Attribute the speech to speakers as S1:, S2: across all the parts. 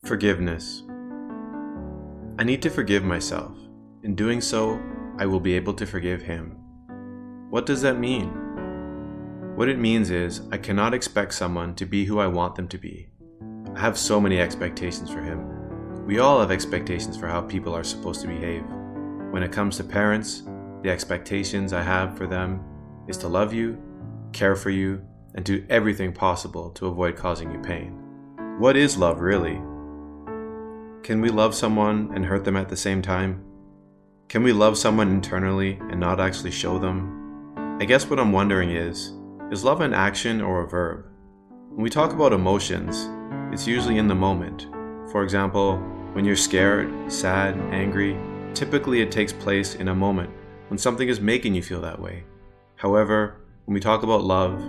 S1: Forgiveness. I need to forgive myself. In doing so, I will be able to forgive him. What does that mean? What it means is I cannot expect someone to be who I want them to be. I have so many expectations for him. We all have expectations for how people are supposed to behave. When it comes to parents, the expectations I have for them is to love you, care for you, and do everything possible to avoid causing you pain. What is love really? Can we love someone and hurt them at the same time? Can we love someone internally and not actually show them? I guess what I'm wondering is love an action or a verb? When we talk about emotions, it's usually in the moment. For example, when you're scared, sad, angry, typically it takes place in a moment when something is making you feel that way. However, when we talk about love,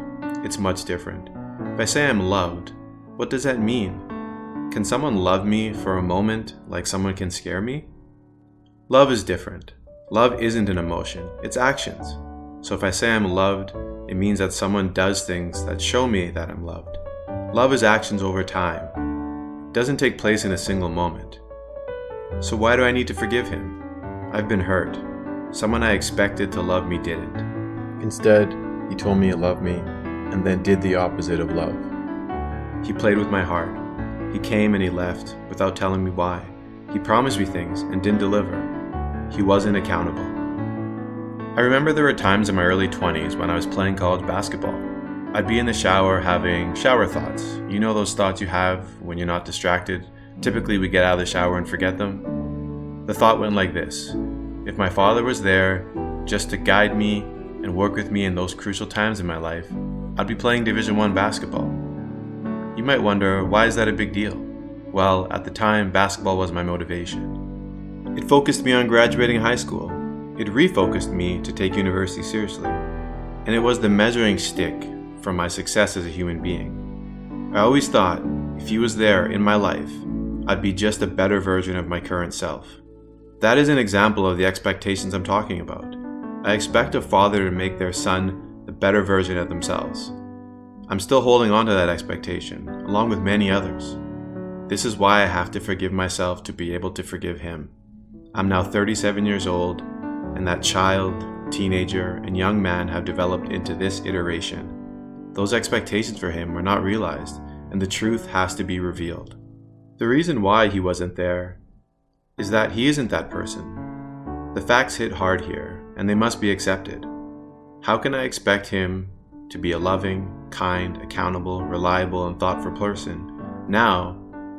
S1: it's much different. If I say I'm loved, what does that mean? Can someone love me for a moment like someone can scare me? Love is different. Love isn't an emotion, it's actions. So if I say I'm loved, it means that someone does things that show me that I'm loved. Love is actions over time. It doesn't take place in a single moment. So why do I need to forgive him? I've been hurt. Someone I expected to love me didn't. Instead, he told me he loved me and then did the opposite of love. He played with my heart. He came and he left without telling me why. He promised me things and didn't deliver. He wasn't accountable. I remember there were times in my early 20s when I was playing college basketball. I'd be in the shower having shower thoughts. You know those thoughts you have when you're not distracted? Typically we get out of the shower and forget them. The thought went like this: if my father was there just to guide me and work with me in those crucial times in my life, I'd be playing Division I basketball. You might wonder, why is that a big deal? Well, at the time, basketball was my motivation. It focused me on graduating high school. It refocused me to take university seriously. And it was the measuring stick for my success as a human being. I always thought, if he was there in my life, I'd be just a better version of my current self. That is an example of the expectations I'm talking about. I expect a father to make their son the better version of themselves. I'm still holding on to that expectation, along with many others. This is why I have to forgive myself to be able to forgive him. I'm now 37 years old, and that child, teenager, and young man have developed into this iteration. Those expectations for him were not realized, and the truth has to be revealed. The reason why he wasn't there is that he isn't that person. The facts hit hard here, and they must be accepted. How can I expect him to be a loving, kind, accountable, reliable, and thoughtful person now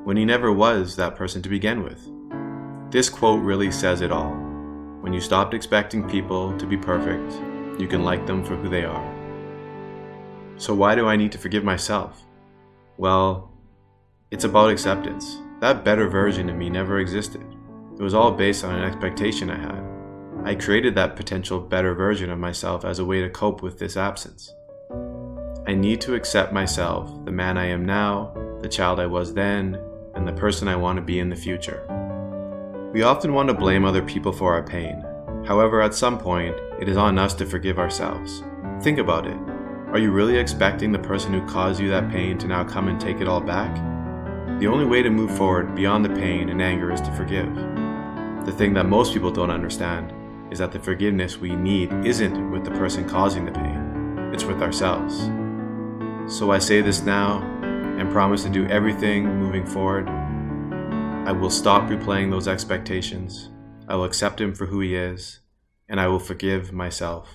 S1: when he never was that person to begin with? This quote really says it all. When you stopped expecting people to be perfect, you can like them for who they are. So why do I need to forgive myself? Well, it's about acceptance. That better version of me never existed. It was all based on an expectation I had. I created that potential better version of myself as a way to cope with this absence. I need to accept myself, the man I am now, the child I was then, and the person I want to be in the future. We often want to blame other people for our pain. However, at some point, it is on us to forgive ourselves. Think about it. Are you really expecting the person who caused you that pain to now come and take it all back? The only way to move forward beyond the pain and anger is to forgive. The thing that most people don't understand is that the forgiveness we need isn't with the person causing the pain. It's with ourselves. So I say this now and promise to do everything moving forward. I will stop replaying those expectations. I will accept him for who he is, and I will forgive myself.